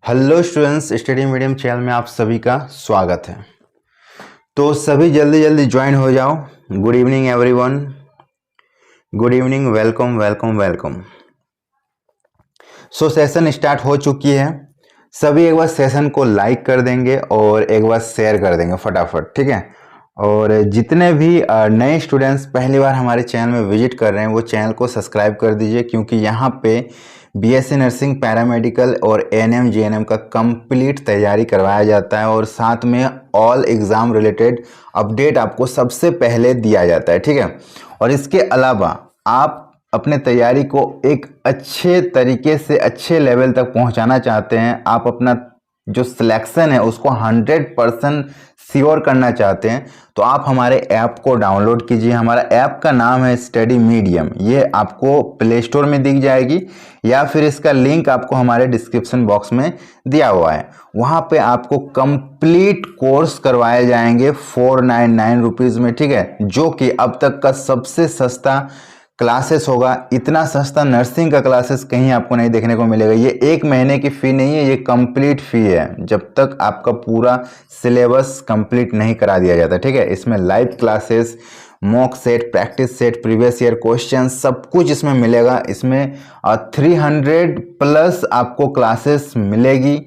Hello students, study medium channel में आप सभी का स्वागत है। तो सभी जल्दी जल्दी ज्वाइन हो जाओ। Good evening everyone, good evening, welcome welcome welcome. Session start हो चुकी है। सभी एक बार सेशन को लाइक कर देंगे और एक बार शेयर कर देंगे फटाफट, ठीक है। और जितने भी नए स्टूडेंट्स पहली बार हमारे चैनल में विजिट कर रहे हैं वो चैनल को सब्सक्राइब कर दीजिए, क्योंकि यहाँ पे बीएससी नर्सिंग, पैरामेडिकल और एएनएम जीएनएम का कंप्लीट तैयारी करवाया जाता है और साथ में ऑल एग्ज़ाम रिलेटेड अपडेट आपको सबसे पहले दिया जाता है, ठीक है। और इसके अलावा आप अपने तैयारी को एक अच्छे तरीके से अच्छे लेवल तक पहुंचाना चाहते हैं, आप अपना जो सिलेक्शन है उसको 100% श्योर करना चाहते हैं, तो आप हमारे ऐप को डाउनलोड कीजिए। हमारा ऐप का नाम है स्टडी मीडियम। ये आपको प्ले स्टोर में दिख जाएगी या फिर इसका लिंक आपको हमारे डिस्क्रिप्शन बॉक्स में दिया हुआ है। वहाँ पे आपको कंप्लीट कोर्स करवाए जाएंगे 499 रुपीज़ में, ठीक है, जो कि अब तक का सबसे सस्ता क्लासेस होगा। इतना सस्ता नर्सिंग का क्लासेस कहीं आपको नहीं देखने को मिलेगा। ये एक महीने की फ़ी नहीं है, ये कंप्लीट फ़ी है जब तक आपका पूरा सिलेबस कंप्लीट नहीं करा दिया जाता, ठीक है। इसमें live classes, mock set, practice set, previous year question, सब कुछ इसमें मिलेगा। इसमें 300 प्लस आपको क्लासेस मिलेगी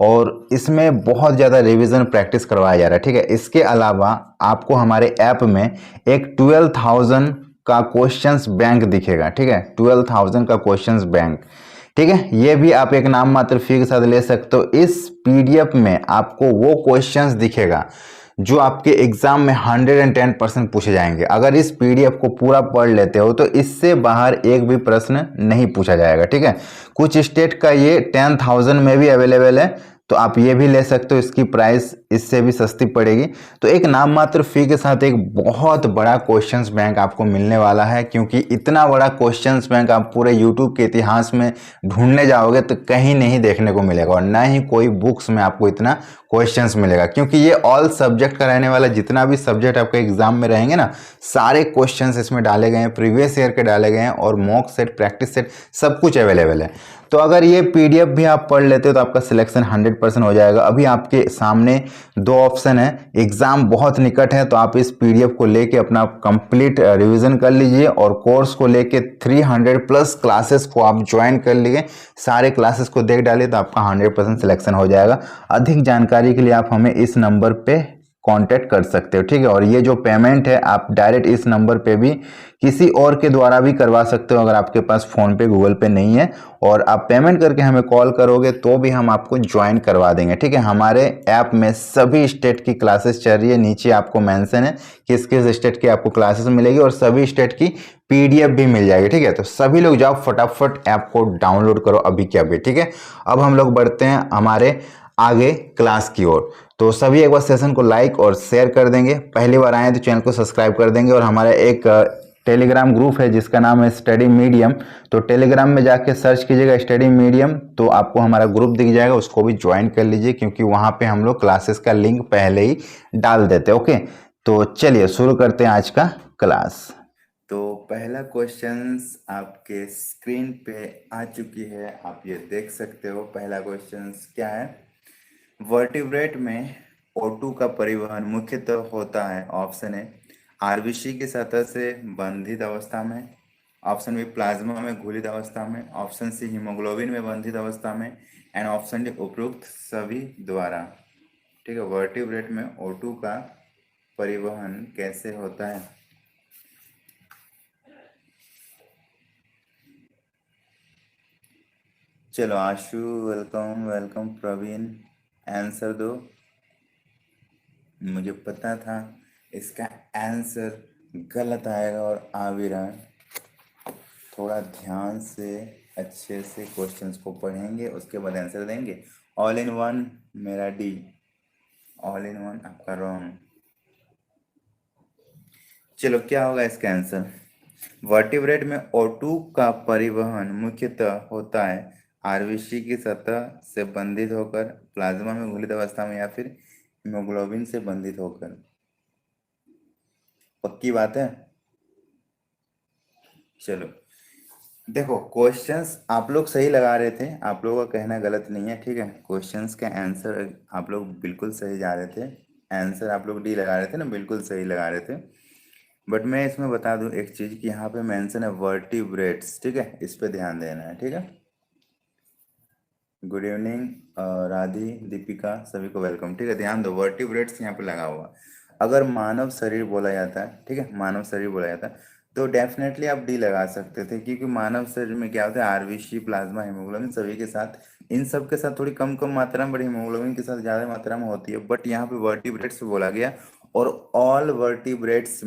और इसमें बहुत ज़्यादा रिवीजन प्रैक्टिस करवाया जा रहा है, ठीक है। इसके अलावा आपको हमारे ऐप में एक 12,000 का क्वेश्चंस बैंक दिखेगा, ठीक है, 12,000 का क्वेश्चंस बैंक, ठीक है। ये भी आप एक नाम मात्र फी के साथ ले सकते हो। इस पीडीएफ में आपको वो क्वेश्चंस दिखेगा जो आपके एग्जाम में 110% पूछे जाएंगे। अगर इस पीडीएफ को पूरा पढ़ लेते हो तो इससे बाहर एक भी प्रश्न नहीं पूछा जाएगा, ठीक है। कुछ स्टेट का ये 10,000 में भी अवेलेबल है, तो आप ये भी ले सकते हो। इसकी प्राइस इससे भी सस्ती पड़ेगी। तो एक नाम मात्र फी के साथ एक बहुत बड़ा क्वेश्चंस बैंक आपको मिलने वाला है, क्योंकि इतना बड़ा क्वेश्चंस बैंक आप पूरे यूट्यूब के इतिहास में ढूंढने जाओगे तो कहीं नहीं देखने को मिलेगा, और ना ही कोई बुक्स में आपको इतना क्वेश्चंस मिलेगा, क्योंकि ये ऑल सब्जेक्ट का रहने वाला। जितना भी सब्जेक्ट आपके एग्जाम में रहेंगे ना, सारे क्वेश्चंस इसमें डाले गए हैं, प्रीवियस ईयर के डाले गए हैं, और मॉक सेट, प्रैक्टिस सेट, सब कुछ अवेलेबल है। तो अगर ये पीडीएफ भी आप पढ़ लेते हो तो आपका सिलेक्शन 100% हो जाएगा। अभी आपके सामने दो ऑप्शन है, एग्जाम बहुत निकट है तो आप इस पीडीएफ को लेके अपना कंप्लीट रिवीजन कर लीजिए, और कोर्स को लेके 300 प्लस क्लासेस को आप ज्वाइन कर लिए, सारे क्लासेस को देख डालिए तो आपका 100% सिलेक्शन हो जाएगा। अधिक जानकारी के लिए आप हमें इस नंबर पे कांटेक्ट कर सकते हो, ठीक है। और ये जो पेमेंट है आप डायरेक्ट इस नंबर पे भी किसी और के द्वारा भी करवा सकते हो, अगर आपके पास फोन पे, गूगल पे नहीं है, और आप पेमेंट करके हमें कॉल करोगे तो भी हम आपको ज्वाइन करवा देंगे, ठीक है। हमारे ऐप में सभी स्टेट की क्लासेस चल रही है, नीचे आपको मेंशन है किस किस स्टेट की आपको क्लासेस मिलेगी, और सभी स्टेट की पीडीएफ भी मिल जाएगी, ठीक है। तो सभी लोग जाओ फटाफट ऐप को डाउनलोड करो अभी के अभी, ठीक है। अब हम लोग बढ़ते हैं हमारे आगे क्लास की ओर। तो सभी एक बार सेशन को लाइक और शेयर कर देंगे, पहली बार आए तो चैनल को सब्सक्राइब कर देंगे, और हमारा एक टेलीग्राम ग्रुप है जिसका नाम है स्टडी मीडियम। तो टेलीग्राम में जाके सर्च कीजिएगा स्टडी मीडियम, तो आपको हमारा ग्रुप दिख जाएगा, उसको भी ज्वाइन कर लीजिए, क्योंकि वहाँ पे हम लोग क्लासेस का लिंक पहले ही डाल देते हैं। ओके, तो चलिए शुरू करते हैं आज का क्लास। तो पहला क्वेश्चंस आपके स्क्रीन पे आ चुकी है, आप ये देख सकते हो। पहला क्वेश्चंस क्या है? वर्टिब्रेट में O2 का परिवहन मुख्यतः होता है। ऑप्शन है आरबीसी की सतह से बंधित अवस्था में, ऑप्शन बी प्लाज्मा में घुलित अवस्था में, ऑप्शन सी हीमोग्लोबिन में बंधित अवस्था में, एंड ऑप्शन डी उपरोक्त सभी द्वारा, ठीक है। वर्टिब्रेट में O2 का परिवहन कैसे होता है? चलो आशु, वेलकम वेलकम। प्रवीण, आंसर दो। मुझे पता था इसका आंसर गलत आएगा और आ भी रहा है। थोड़ा ध्यान से अच्छे से क्वेश्चंस को पढ़ेंगे, उसके बाद आंसर देंगे। ऑल इन वन मेरा डी, ऑल इन वन आपका रॉन्ग। चलो क्या होगा इसका आंसर? वर्टिब्रेट में O2 का परिवहन मुख्यतः होता है आरबीसी की सतह से बंधित होकर, प्लाज्मा में घुलित अवस्था में, या फिर हीमोग्लोबिन से बंधित होकर। पक्की बात है? चलो देखो क्वेश्चंस आप लोग सही लगा रहे थे, आप लोगों का कहना गलत नहीं है, ठीक है। क्वेश्चंस के आंसर आप लोग बिल्कुल सही जा रहे थे। आंसर आप लोग डी लगा रहे थे ना, बिल्कुल सही लगा रहे थे। बट मैं इसमें बता दूं एक चीज़ कि यहाँ पे मेंशन है वर्टिब्रेट्स, ठीक है, इस पे ध्यान देना है, ठीक है। गुड इवनिंग राधी, दीपिका, सभी को वेलकम, ठीक है। ध्यान दो, वर्टिब्रेट्स यहाँ पे लगा हुआ। अगर मानव शरीर बोला जाता है, ठीक है, मानव शरीर बोला जाता है, तो डेफिनेटली आप डी लगा सकते थे, क्योंकि मानव शरीर में क्या होता है, आरबीसी, प्लाज्मा, हीमोग्लोबिन सभी के साथ, इन सब के साथ थोड़ी कम कम मात्रा में, बड़ी हीमोग्लोबिन के साथ ज़्यादा मात्रा में होती है। बट यहाँ पे वर्टिब्रेट्स बोला गया, और ऑल वर्टिब्रेट्स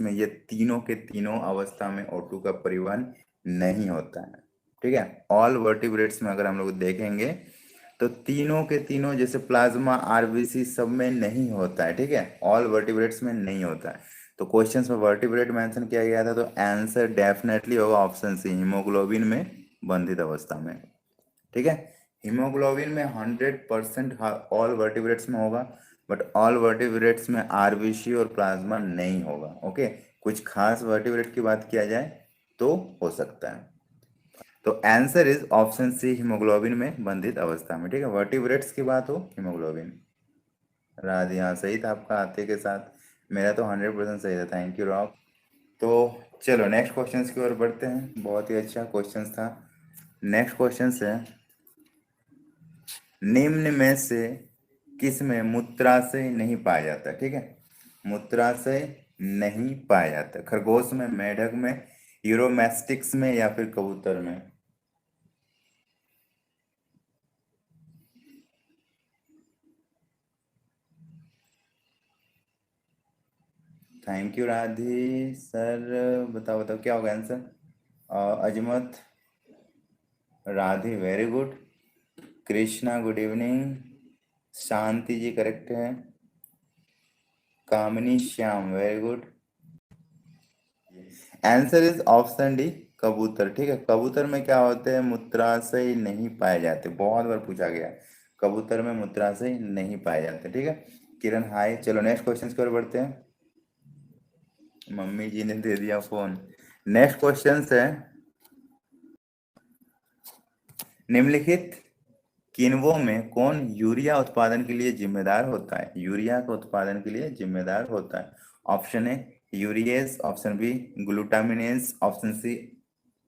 में ये तीनों के तीनों अवस्था में O2 का परिवहन नहीं होता है, ठीक है। ऑल वर्टिब्रेट्स में अगर हम लोग देखेंगे तो तीनों के तीनों, जैसे प्लाज्मा, आरबीसी, सब में नहीं होता है, ठीक है। ऑल वर्टिब्रेट्स में नहीं होता है। तो क्वेश्चंस में वर्टिब्रेट मेंशन किया गया था, तो आंसर डेफिनेटली होगा ऑप्शन सी, हीमोग्लोबिन में बंधित अवस्था में, ठीक है। हीमोग्लोबिन में 100% ऑल वर्टिब्रेट्स में होगा, बट ऑल वर्टिब्रेट्स में आरबीसी और प्लाज्मा नहीं होगा, ओके। कुछ खास वर्टिब्रेट की बात किया जाए तो हो सकता है। तो answer is option C, haemoglobin में बंधित अवस्था में, ठीक है। वर्टिब्रेट्स की बात हो, हीमोग्लोबिन। राधे, हाँ सही था आपका आते के साथ। मेरा तो 100% सही था, थैंक यू रॉक। तो चलो नेक्स्ट क्वेश्चंस की ओर बढ़ते हैं। बहुत ही अच्छा क्वेश्चंस था। नेक्स्ट क्वेश्चन है, निम्न में से किस में मूत्राशय नहीं पाया जाता, ठीक है। मूत्राशय नहीं पाया जाता, खरगोश में, मेढक में, यूरोमेस्टिक्स में, या फिर कबूतर में। Thank you Radhi sir. बताओ बताओ क्या होगा answer. Azmat, Radhi very good, Krishna good evening, Shanti ji correct है, Kamini Shyam very good. Answer is option D, कबूतर, ठीक है। कबूतर में क्या होते हैं, मूत्राशय नहीं पाए जाते, बहुत बार पूछा गया। कबूतर में मूत्राशय नहीं पाए जाते, ठीक है। किरण हाय। चलो नेक्स्ट क्वेश्चन की ओर बढ़ते हैं। मम्मी जी ने दे दिया फोन। नेक्स्ट क्वेश्चन है, निम्नलिखित किण्वों में कौन यूरिया उत्पादन के लिए जिम्मेदार होता है, यूरिया के उत्पादन के लिए जिम्मेदार होता है। Option A urease, option B glutaminase, option C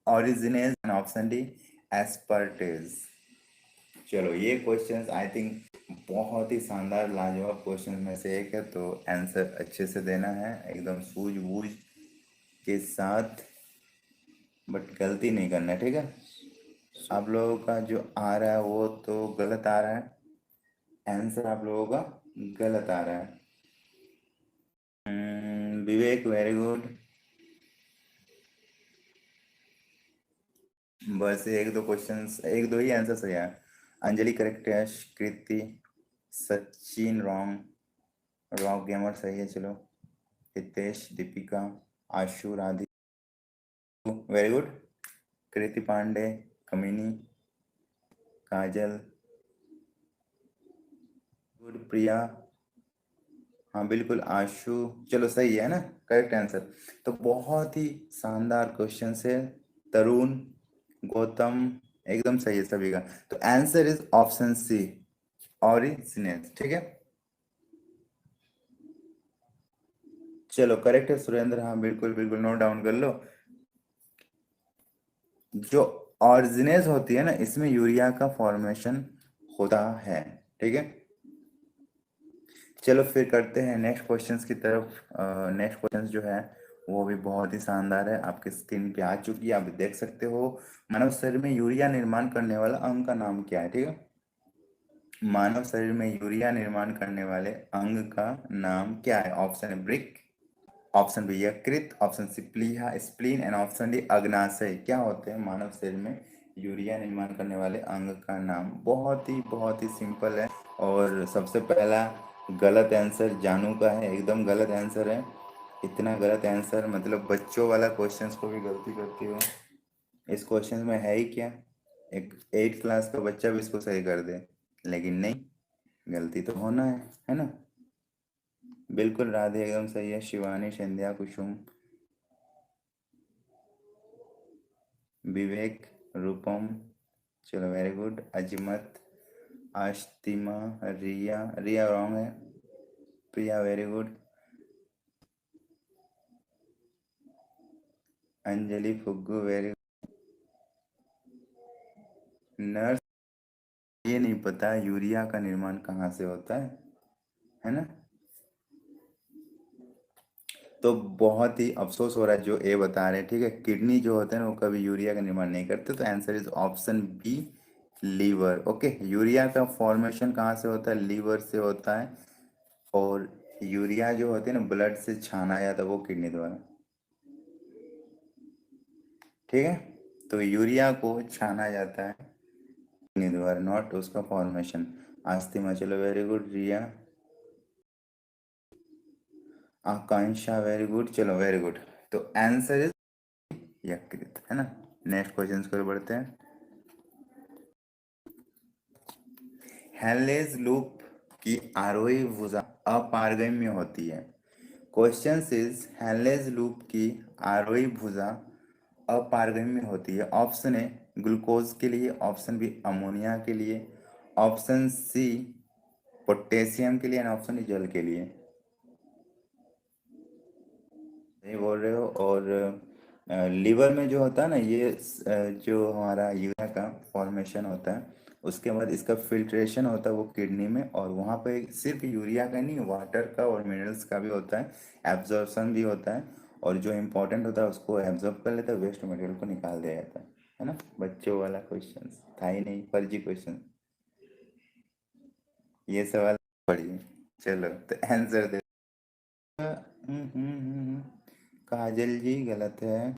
arginase, and option D aspartase. चलो ये क्वेश्चंस आई थिंक बहुत ही शानदार लाजवाब क्वेश्चन में से एक है, तो आंसर अच्छे से देना है, एकदम सूझबूझ के साथ, बट गलती नहीं करना है, ठीक है। आप लोगों का जो आ रहा है वो तो गलत आ रहा है, आंसर आप लोगों का गलत आ रहा है। विवेक वेरी गुड। बस एक दो क्वेश्चंस, एक दो ही आंसर सही है। अंजलि करेक्ट है, कृति, सचिन रॉन्ग, रॉक गेमर सही है, चलो। हितेश, दीपिका, आशु, राधि वेरी गुड, कृति पांडे, कमिनी, काजल गुड, प्रिया, हाँ बिल्कुल आशु, चलो सही है ना, करेक्ट आंसर। तो बहुत ही शानदार क्वेश्चन है। तरुण, गौतम, एकदम सही है सभी का। तो answer is option C, originate, ठीक है। चलो करेक्ट है सुरेंद्र, हाँ बिल्कुल बिल्कुल, नोट डाउन कर लो। जो ऑरिजिनेज होती है ना, इसमें यूरिया का फॉर्मेशन होता है, ठीक है। चलो फिर करते हैं नेक्स्ट क्वेश्चंस की तरफ। नेक्स्ट क्वेश्चंस जो है वो भी बहुत ही शानदार है, आपके स्क्रीन पे आ चुकी है, आप देख सकते हो। मानव शरीर में यूरिया निर्माण करने वाला अंग का नाम क्या है, ठीक है। मानव शरीर में यूरिया निर्माण करने वाले अंग का नाम क्या है। ऑप्शन है ब्रिक, ऑप्शन बी यकृत, ऑप्शन सी प्लीहा स्प्लीन, एंड ऑप्शन डी अग्नाशय। क्या होते हैं मानव शरीर में यूरिया निर्माण करने वाले अंग का नाम। बहुत ही सिंपल है। और सबसे पहला गलत आंसर जानू का है, एकदम गलत आंसर है। इतना गलत आंसर, मतलब बच्चों वाला क्वेश्चंस को भी गलती करती हो। इस क्वेश्चन में है ही क्या, एक 8 क्लास का बच्चा भी इसको सही कर दे, लेकिन नहीं, गलती तो होना है ना। बिल्कुल राधे एकदम सही है, शिवानी, संध्या, कुसुम। विवेक, रूपम, चलो very good. Azmat, Astima, Riya, Riya wrong है। Priya very good. Anjali, Fuggu very. Nurse, ये नहीं पता यूरिया का निर्माण कहाँ से होता है ना। तो बहुत ही अफसोस हो रहा है जो ए बता रहे हैं, ठीक है। किडनी जो होते हैं ना वो कभी यूरिया का निर्माण नहीं करते, तो answer is option B, liver. Okay, urea का फॉर्मेशन कहाँ से होता है, लीवर से होता है। और यूरिया जो होते हैं ना ब्लड से छाना जाता है वो किडनी द्वारा, ठीक है। तो यूरिया को छाना जाता है किडनी द्वारा, नॉट उसका फॉर्मेशन। आस्तिमा, चलो वेरी गुड। रिया, आकांक्षा वेरी गुड, चलो वेरी गुड। तो आंसर इज यकृत, है ना। नेक्स्ट क्वेश्चन की ओर बढ़ते हैं। हेलेज लूप की आरोही भुजा अपारगम्य होती है। क्वेश्चन इज हेलेज लूप की आरोही भुजा अपारगम्य होती है। ऑप्शन ए ग्लूकोज के लिए, ऑप्शन बी अमोनिया के लिए, ऑप्शन सी पोटेशियम के लिए, एंड ऑप्शन डी जल के लिए। सही बोल रहे हो। और लीवर में जो होता है ना ये जो हमारा यूरिया का फॉर्मेशन होता है उसके बाद इसका फिल्ट्रेशन होता है वो किडनी में, और वहाँ पे सिर्फ यूरिया का नहीं वाटर का और मिनरल्स का भी होता है, एब्जॉर्प्शन भी होता है। और जो इम्पोर्टेंट होता है उसको एब्जॉर्ब कर लेता है, वेस्ट मटेरियल को निकाल दिया जाता है ना। बच्चों वाला क्वेश्चन था ही नहीं, फर्जी क्वेश्चन। ये सवाल पढ़िए। चलो तो आंसर दे। काजल जी गलत है।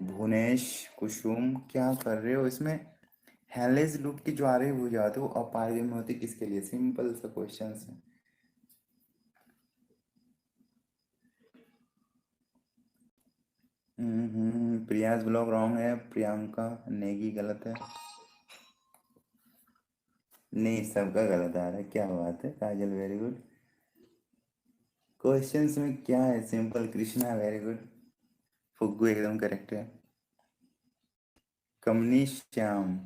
भुवनेश, कुसुम, क्या कर रहे हो इसमें। हेलेज लूप की जो आ रही भुजा होती है वो अपारगम्य में होती है किसके लिए, सिंपल सा क्वेश्चन है। प्रियास ब्लॉग रॉन्ग है। प्रियंका नेगी गलत है। नहीं, सबका गलत आ रहा है, क्या बात है। काजल वेरी गुड। क्वेश्चंस में क्या है, simple. Krishna very good. Fuggu एकदम करेक्ट है। कमनी श्याम,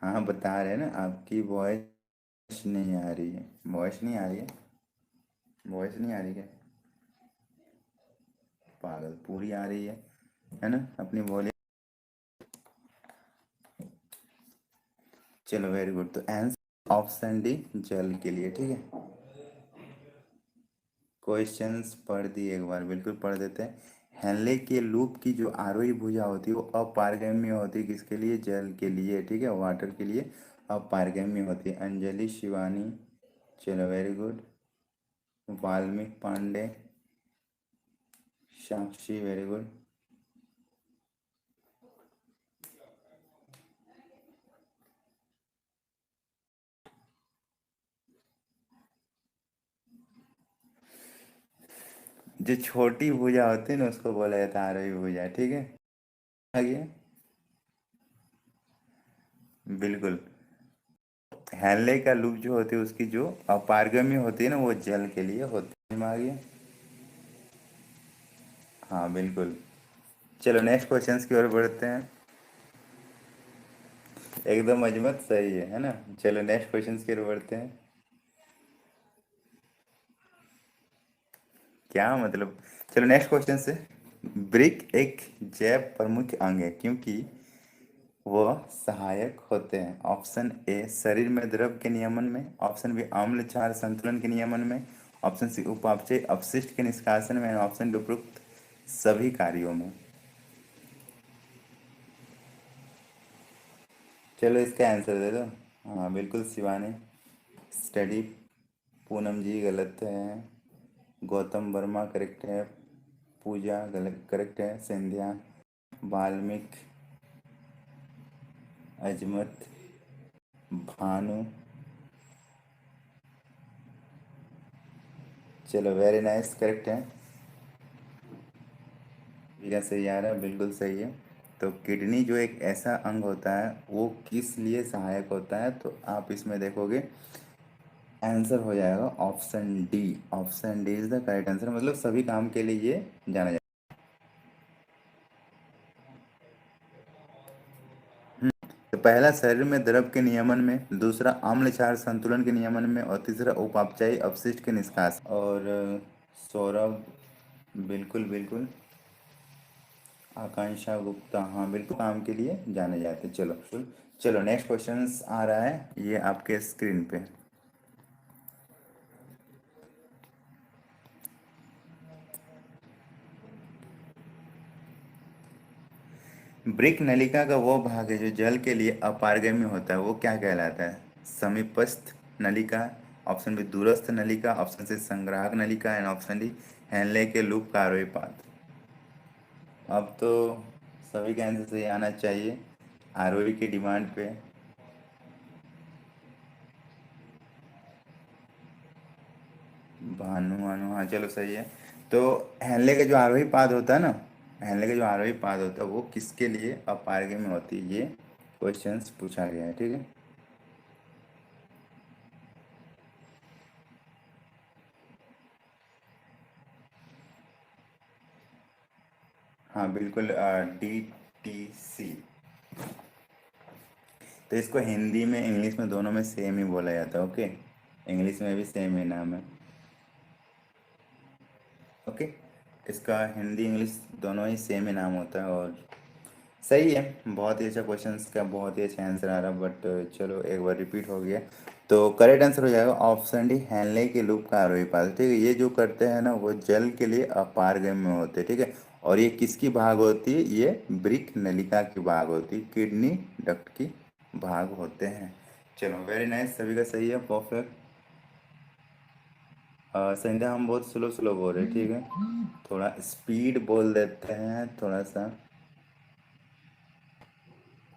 हाँ बता रहे हैं ना, आपकी वॉइस नहीं आ रही है। वॉइस नहीं आ रही है। वॉइस नहीं आ रही है। पागल, पूरी आ रही है ना। अपनी वॉइस। चलो वेरी गुड। तो आंसर ऑप्शन डी जल के लिए, ठीक है। क्वेश्चंस पढ़ दिए एक बार, बिल्कुल पढ़ देते हैं। हेनले के लूप की जो आरोही भुजा होती है वो अपारगम्य होती है किसके लिए, जल के लिए, ठीक है, वाटर के लिए अपारगम्य होती है। अंजलि, शिवानी, चलो वेरी गुड। वाल्मीकि पांडे, साक्षी वेरी गुड। जो छोटी भुजा होती है ना उसको बोला जाता है आरोही भुजा, ठीक है। आ गया। बिल्कुल। हेनले का लूप जो होती है उसकी जो अपारगम्य होती है ना वो जल के लिए होती है। आ गया। हाँ बिल्कुल। चलो नेक्स्ट क्वेश्चंस की ओर बढ़ते हैं। एकदम अजमत सही है ना। चलो नेक्स्ट क्वेश्चंस की ओर बढ़ते हैं। क्या मतलब। चलो नेक्स्ट क्वेश्चन से। ब्रिक एक जैव प्रमुख अंग है क्योंकि वह सहायक होते हैं। ऑप्शन ए शरीर में द्रव के नियमन में, ऑप्शन बी अम्ल क्षार संतुलन के नियमन में, ऑप्शन सी उपापचय अपशिष्ट के निष्कासन में, ऑप्शन डी उपरोक्त सभी कार्यों में। चलो इसका आंसर दे दो। हाँ बिल्कुल शिवानी। स्टडी, पूनम जी गलत है। गौतम वर्मा करेक्ट है। पूजा गलत करेक्ट है। संध्या, वाल्मीकि, अजमत, भानु, चलो वेरी नाइस करेक्ट है। ठीक सही आ रहा है, बिल्कुल सही है। तो किडनी जो एक ऐसा अंग होता है वो किस लिए सहायक होता है, तो आप इसमें देखोगे आंसर हो जाएगा option D. Option D is the correct answer, मतलब सभी काम के लिए ये जाना जाता तो पहला शरीर में द्रव के नियमन में, दूसरा अम्ल क्षार संतुलन के नियमन में, और तीसरा उपापचयी अपशिष्ट के निष्कासन। और सौरभ, बिल्कुल बिल्कुल। आकांक्षा गुप्ता, हाँ बिल्कुल, काम के लिए जाने जाते। चलो चलो, नेक्स्ट क्वेश्चन आ रहा है, ये आपके स्क्रीन पे। ब्रिक नलिका का वो भाग है जो जल के लिए अपारगम्य होता है, वो क्या कहलाता है? समीपस्थ नलिका, ऑप्शन बी दूरस्थ नलिका, ऑप्शन सी संग्राहक नलिका, एंड ऑप्शन डी हेनले के लूप का आरोही पाथ। अब तो सभी का आंसर सही आना चाहिए, आरोही की डिमांड पे। भानु भानु, हाँ चलो सही है। तो हेनले का जो आरोही पाद होता है ना, हेनले का जो आरोही पाद होता है वो किसके लिए अपारगम्य होती है, ये क्वेश्चंस पूछा गया है, ठीक है। हाँ बिल्कुल, DTC। तो इसको हिंदी में इंग्लिश में दोनों में सेम ही बोला जाता है, ओके। इंग्लिश में भी सेम ही नाम है, ओके। इसका हिंदी इंग्लिश दोनों ही सेम ही नाम होता है। और सही है, बहुत ही अच्छा क्वेश्चन का बहुत ही अच्छा आंसर आ रहा, बट चलो एक बार रिपीट हो गया। तो करेक्ट आंसर हो जाएगा ऑप्शन डी, हेनले के लूप का आरोही पाथ, ठीक है। ये जो करते हैं ना वो जल के लिए अपारगम्य होते हैं, ठीक है। और ये किसकी भाग होती है? ये ब्रिक नलिका की भाग होती है, किडनी डक्ट की भाग होते हैं। चलो वेरी नाइस, सभी का सही है, परफेक्ट। संध्या हम बहुत स्लो स्लो बोल रहे हैं, ठीक है, थोड़ा स्पीड बोल देते हैं थोड़ा सा,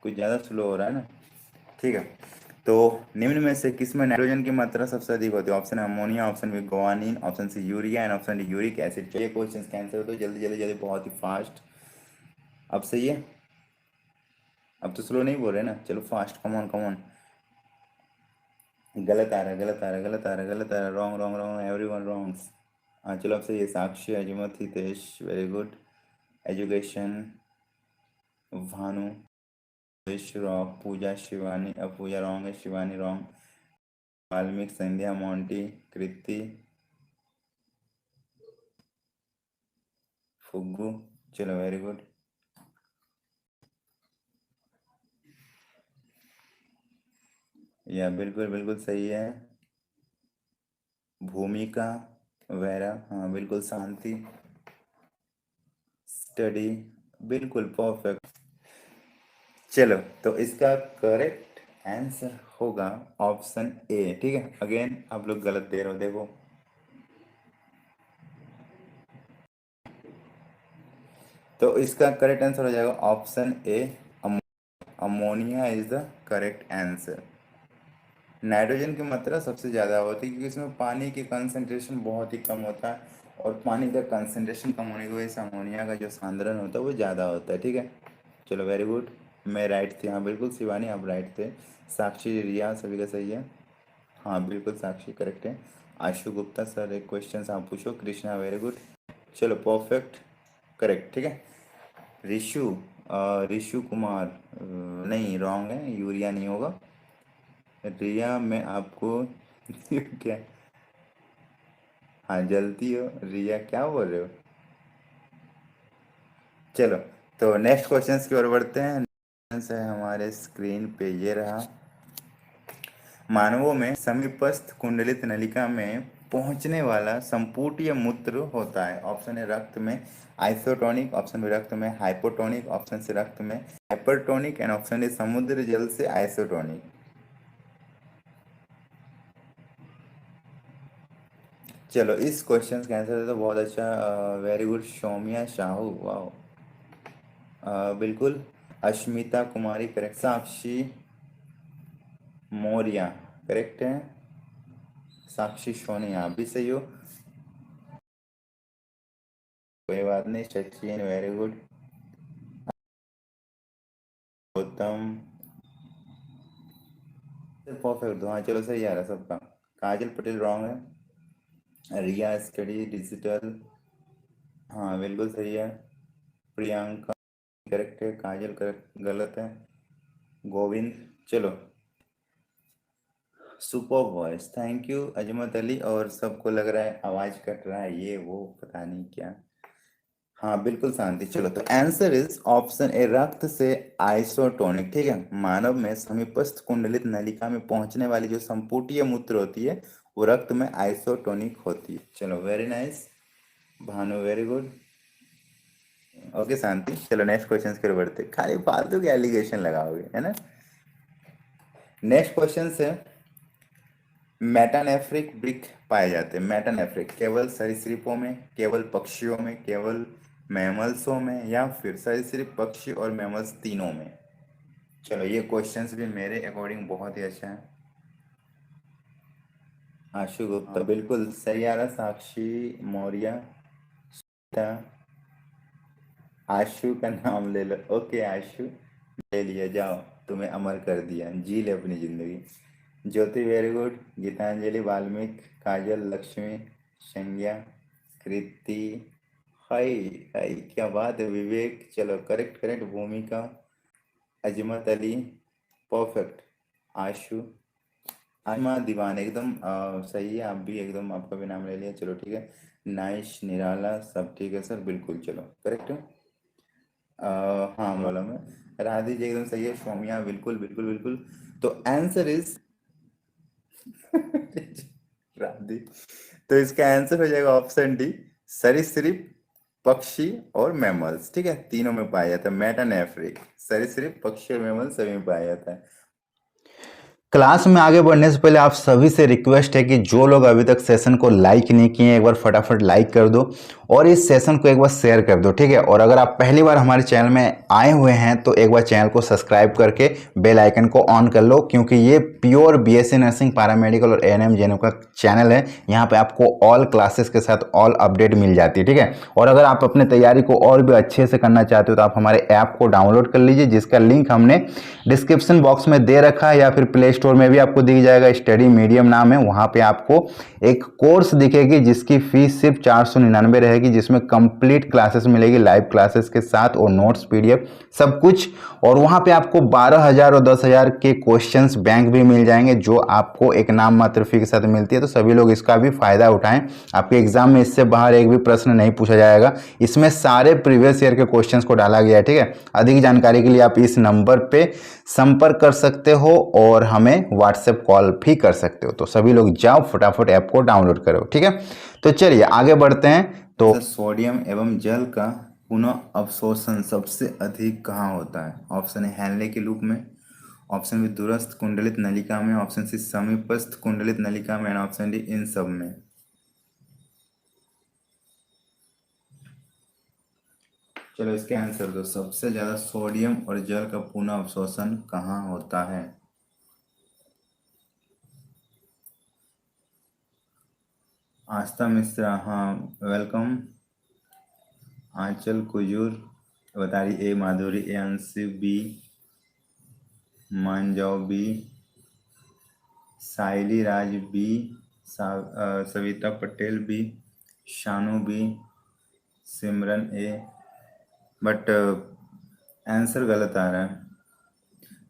कुछ ज़्यादा स्लो हो रहा है ना, ठीक है। तो निम्न में से किसमें नाइट्रोजन की मात्रा सबसे अधिक होती है? Option ammonia, option B guanine, option C urea, and option D uric acid. चलिए क्वेश्चन का आंसर तो जल्दी जल्दी जल्दी, बहुत ही फास्ट। अब सही है, अब तो स्लो नहीं बोल रहे ना, चलो फास्ट, कमॉन कमॉन। गलत आ रहा है, गलत आ रहा है, गलत आ रहा है, गलत आ रहा है, wrong wrong wrong, everyone wrong. हाँ चलो, अब सही है। Sakshi, Azmat, Hitesh, very good. Education, Bhanu, Vishwa wrong, Pooja Shivani, Pooja wrong है, शिवानी रॉन्ग, वाल्मीकि, संध्या, मोंटी, कृति, फुग्गू, चलो वेरी गुड। या बिल्कुल बिल्कुल सही है। भूमिका, वैरा, हाँ बिल्कुल। शांति, स्टडी, बिल्कुल परफेक्ट। चलो, तो इसका करेक्ट आंसर होगा ऑप्शन ए, ठीक है। अगेन आप लोग गलत दे रहे हो, देखो। तो इसका करेक्ट आंसर हो जाएगा option A, ammonia is the correct answer. Nitrogen की मात्रा सबसे ज़्यादा होती है क्योंकि इसमें पानी की कंसंट्रेशन बहुत ही कम होता है, और पानी का कंसंट्रेशन कम होने की वजह से अमोनिया का जो सांद्रण होता है वो ज़्यादा होता है, ठीक है। चलो वेरी गुड, मैं राइट थी, हाँ बिल्कुल शिवानी आप राइट थे। साक्षी, रिया, सभी का सही है। हाँ बिल्कुल साक्षी करेक्ट है। आशु गुप्ता सर, एक क्वेश्चन आप पूछो। Krishna, very good. चलो परफेक्ट, करेक्ट, ठीक है। ऋषु, ऋषु कुमार, नहीं रॉन्ग है, यूरिया नहीं होगा। रिया, मैं आपको क्या, हाँ जलती हो रिया, क्या बोल रहे हो? चलो, तो नेक्स्ट क्वेश्चंस की ओर बढ़ते हैं। Questions है हमारे स्क्रीन पे, ये रहा। मानवों में समीपस्थ कुंडलित नलिका में पहुंचने वाला संपूर्ण मूत्र होता है। ऑप्शन है रक्त में आइसोटोनिक, ऑप्शन बी रक्त में हाइपोटोनिक, ऑप्शन सी रक्त में हाइपरटोनिक, एंड ऑप्शन डी समुद्र जल से आइसोटोनिक। चलो, इस क्वेश्चन का आंसर है तो बहुत अच्छा, वेरी गुड सौम्या साहू, वाह। बिल्कुल। अश्मिता कुमारी करेक्ट। साक्षी मौर्य करेक्ट है। साक्षी सोनी, आप भी सही हो, कोई बात नहीं। Sachin, very good. Gautam, perfect, हाँ चलो सही आ रहा है सबका। काजल पटेल रॉन्ग है। रिया स्टडी डिजिटल, हाँ बिल्कुल सही है। प्रियंका करेक्ट है, काजल करेक्ट गलत है। गोविंद, चलो। सुपर वॉइस, थैंक यू अजमत अली। और सबको लग रहा है आवाज कट रहा है, ये वो पता नहीं क्या। हाँ बिल्कुल शांति। चलो, तो आंसर इज ऑप्शन ए, रक्त से आइसोटोनिक। ठीक है, मानव में समीपस्थ कुंडलित नलिका में पहुंचने वाली जो संपुटीय मूत्र होती है वो रक्त में आइसोटोनिक होती है। चलो, very nice Bhanu, very good. Okay Shanti. चलो नेक्स्ट क्वेश्चन की ओर बढ़ते, खाली फालतू के एलिगेशन लगाओगे है ना। नेक्स्ट क्वेश्चन है, मेटानेफ्रिक वृक्क पाए जाते हैं। मेटानेफ्रिक केवल सरीसृपों में, केवल पक्षियों में, केवल मैमल्सों में, या फिर सरीसृप, पक्षी और मैमल्स तीनों में। चलो, ये क्वेश्चंस भी मेरे अकॉर्डिंग बहुत ही अच्छा है। आशु गुप्ता बिल्कुल सही आ रहा। साक्षी मौर्य, ता, आशु का नाम ले लो। ओके आशु, ले लिया, जाओ, तुम्हें अमर कर दिया, जी ले अपनी जिंदगी। ज्योति वेरी गुड। गीतांजलि, वाल्मीकि, काजल, लक्ष्मी, संज्ञा, कृति, हाय, हाय क्या बात है। विवेक, चलो करेक्ट करेक्ट। भूमिका, अजमत अली, परफेक्ट। आशु, आशमा दीवान, एकदम सही है। आप भी एकदम, आपका भी नाम ले लिया, चलो ठीक है। नाइश, निराला, सब ठीक है सर, बिल्कुल चलो करेक्ट है। हाँ बोला मैं। राधे जी एकदम सही है। सौम्या बिल्कुल बिल्कुल बिल्कुल। तो आंसर इज राधे, तो इसका आंसर हो जाएगा ऑप्शन डी, सरीसृप, पक्षी और मैमल्स। ठीक है, तीनों में पाया जाता है मेटानेफ्रिक। सरीसृप, पक्षी और मैमल सभी में पाया जाता है। क्लास में आगे बढ़ने से पहले आप सभी से रिक्वेस्ट है कि जो लोग अभी तक सेशन को लाइक नहीं किए हैं, एक बार फटाफट लाइक कर दो और इस सेशन को एक बार शेयर कर दो। ठीक है, और अगर आप पहली बार हमारे चैनल में आए हुए हैं तो एक बार चैनल को सब्सक्राइब करके बेल आइकन को ऑन कर लो, क्योंकि ये प्योर बीएससी नर्सिंग, पैरामेडिकल और एएनएम जेएनएम का चैनल है। यहाँ पे आपको ऑल क्लासेस के साथ ऑल अपडेट मिल जाती है। ठीक है, और अगर आप अपने तैयारी को और भी अच्छे से करना चाहते हो तो आप हमारे ऐप को डाउनलोड कर लीजिए, जिसका लिंक हमने डिस्क्रिप्शन बॉक्स में दे रखा है, या फिर प्ले स्टोर में भी आपको दिख जाएगा। स्टडी मीडियम नाम है, वहां पे आपको एक कोर्स दिखेगी जिसकी फीस सिर्फ 499 रहेगी, जिसमें कंप्लीट क्लासेस मिलेगी लाइव क्लासेस के साथ और नोट्स, पीडीएफ, सब कुछ। और वहां पे आपको 12,000 और 10,000 के क्वेश्चंस बैंक भी मिल जाएंगे, जो आपको एक नाम मात्र फी के साथ मिलती है। तो सभी लोग इसका भी फायदा उठाएं। आपके एग्जाम में इससे बाहर एक भी प्रश्न नहीं पूछा जाएगा, इसमें सारे प्रीवियस ईयर के क्वेश्चंस को डाला गया है। ठीक है, अधिक जानकारी के लिए आप इस नंबर पे संपर्क कर सकते हो और हमें व्हाट्सएप कॉल भी कर सकते हो। तो सभी लोग जाओ फटाफट ऐप को डाउनलोड करो। ठीक है, तो चलिए आगे बढ़ते हैं। तो सोडियम एवं जल का पुनः अवशोषण सबसे अधिक कहाँ होता है? ऑप्शन है हैनले के लूप में, ऑप्शन बी दूरस्थ कुंडलित नलिका में, ऑप्शन सी समीपस्थ कुंडलित नलिका में, एंड ऑप्शन डी इन सब में। चलो इसके आंसर दो। सबसे ज्यादा सोडियम और जल का पुनः अवशोषण कहाँ होता है? आस्था मिश्रा, हाँ वेलकम। आंचल कुजूर बता रही ए, माधुरी ए, अंशी बी, मानजाओ B, Saili Raj B, Savita Patel B, Shanu B, Simran A. But answer गलत आ रहा है।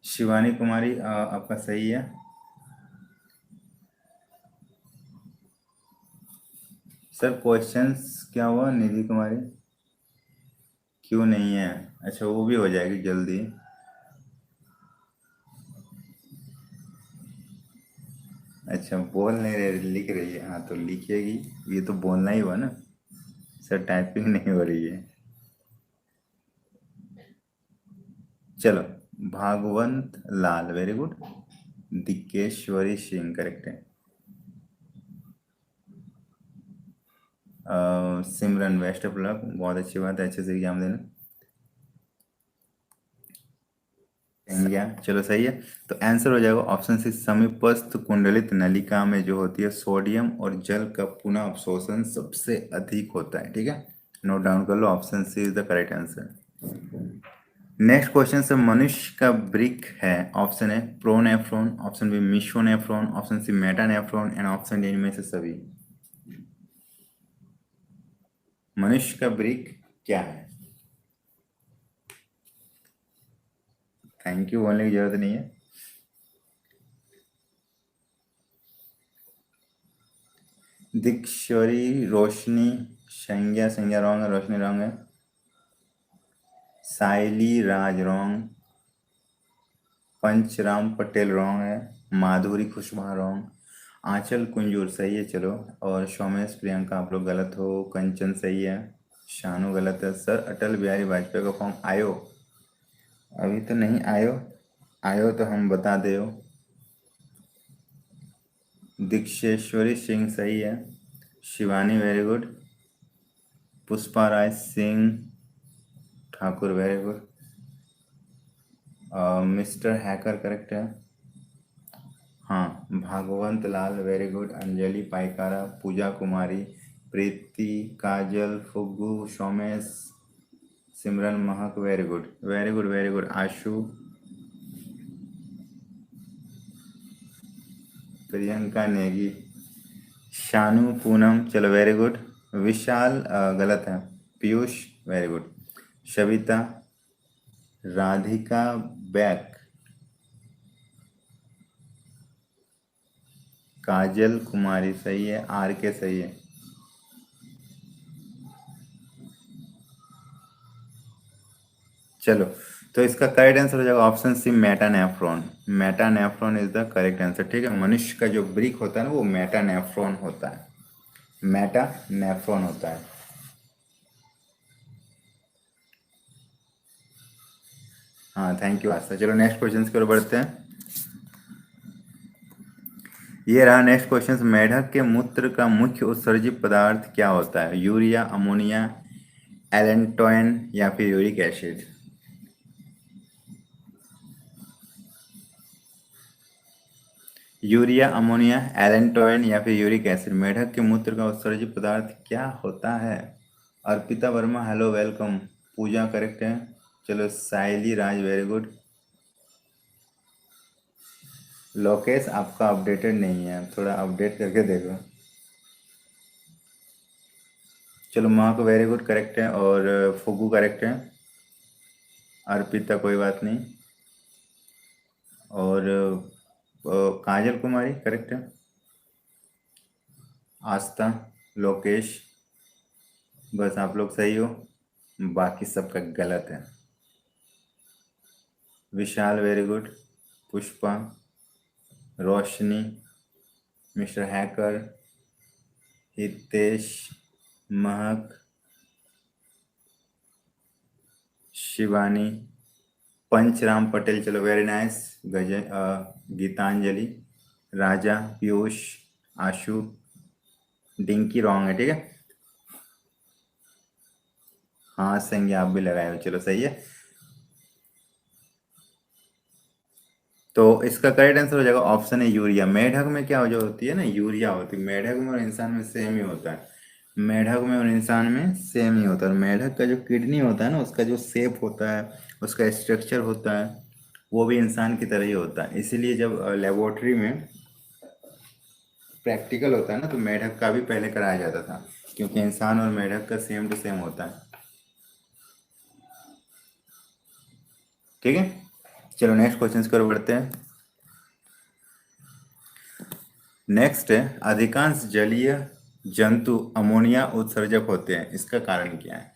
शिवानी कुमारी आपका सही है। सर क्वेश्चंस क्या हुआ निधि कुमारी? क्यों नहीं है? अच्छा, वो भी हो जाएगी जल्दी। अच्छा, बोल नहीं रहे, लिख रही है। हाँ तो लिखिएगी, ये तो बोलना ही हुआ ना सर, टाइपिंग नहीं हो रही है। चलो, Bhagwat Lal, very good. दिकेश्वरी Singh, correct है। सिमरन, बेस्ट ऑफ लक, बहुत अच्छी बात है, अच्छे से एग्जाम देना। इंडिया, चलो सही है। तो आंसर हो जाएगा ऑप्शन सी, समीपस्थ कुंडलित नलिका में जो होती है सोडियम और जल का पुनः अवशोषण सबसे अधिक होता है। ठीक है, नोट डाउन कर लो, option C is the correct answer. Next question से, मनुष्य का वृक्क है। ऑप्शन है pronephron, option B mesonephron, option C metanephron, and option D इनमें से सभी। मनुष्य का वृक्क क्या है? थैंक यू बोलने की जरूरत नहीं है। दीक्षरी, रोशनी, संज्ञा, संज्ञा रॉन्ग है, रोशनी रॉन्ग है। साइली राज रॉन्ग। पंचराम पटेल रॉन्ग है। माधुरी खुशबा रॉन्ग। आंचल कुंजूर सही है, चलो। और सोमेश प्रियंका आप लोग गलत हो। कंचन सही है। शानू गलत है। सर अटल बिहारी वाजपेयी का फॉर्म आयो? अभी तो नहीं आयो। आयो तो हम बता दे। दीक्षेश्वरी सिंह सही है। Shivani very good. Pushpa Rai Singh Thakur very good. Mister hacker correct है। हाँ, Bhagwant Lal very good. Anjali Paikara, Pooja Kumari, Preeti, Kajal, Fuggu, Somesh, Simran Mahak very good, very good, very good. Ashu, Priyanka Negi, Shanu, Poonam, चलो वेरी गुड। विशाल गलत है। Piyush very good. Shavita, Radhika back, Kajal Kumari सही है। आर के सही है। चलो, तो इसका करेक्ट आंसर हो जाएगा option C, metanephron. Metanephron is the correct answer, ठीक है। मनुष्य का जो ब्रिक होता है ना, वो मेटानेफ्रॉन होता है। मेटानेफ्रॉन होता है। हाँ, थैंक यू आस्था। चलो नेक्स्ट क्वेश्चन की ओर बढ़ते हैं। ये रहा नेक्स्ट क्वेश्चन। मेढक के मूत्र का मुख्य उत्सर्जित पदार्थ क्या होता है? यूरिया, अमोनिया, एलेंटोइन या फिर uric acid? Urea, ammonia, allantoin या फिर यूरिक एसिड, मेढक के मूत्र का उत्सर्जित पदार्थ क्या होता है? Arpita Verma hello welcome. Pooja correct है। चलो, साइली राज वेरी गुड। लोकेश आपका अपडेटेड नहीं है, थोड़ा अपडेट करके देखो। चलो, महक वेरी गुड करेक्ट है। और फुगू करेक्ट है। अर्पिता कोई बात नहीं। और काजल कुमारी करेक्ट है। आस्था, लोकेश, बस आप लोग सही हो, बाकी सबका गलत है। विशाल वेरी गुड। पुष्पा, रोशनी, मिस्टर हैकर, हितेश, महक, शिवानी, पंचराम पटेल, चलो वेरी नाइस। गीतांजलि, राजा, पीयूष, आशु, डिंकी रॉन्ग है, ठीक है। हाँ, संज्ञा आप भी लगाए हो, चलो सही है। तो इसका करेक्ट आंसर हो जाएगा ऑप्शन है यूरिया। मेढक में क्या जो होती है ना, यूरिया होती है। मेढक में और इंसान में सेम ही होता है। मेढक में और इंसान में सेम ही होता है। मेढक का जो किडनी होता है ना, उसका जो शेप होता है, उसका स्ट्रक्चर होता है, वो भी इंसान की तरह ही होता है। इसीलिए जब लेबोरेटरी में प्रैक्टिकल होता है ना, तो मेढक का भी पहले कराया जाता था, क्योंकि इंसान और मेढक का सेम टू सेम होता है, ठीक है। चलो नेक्स्ट क्वेश्चन की ओर बढ़ते हैं। नेक्स्ट है, अधिकांश जलीय जंतु अमोनिया उत्सर्जक होते हैं, इसका कारण क्या है?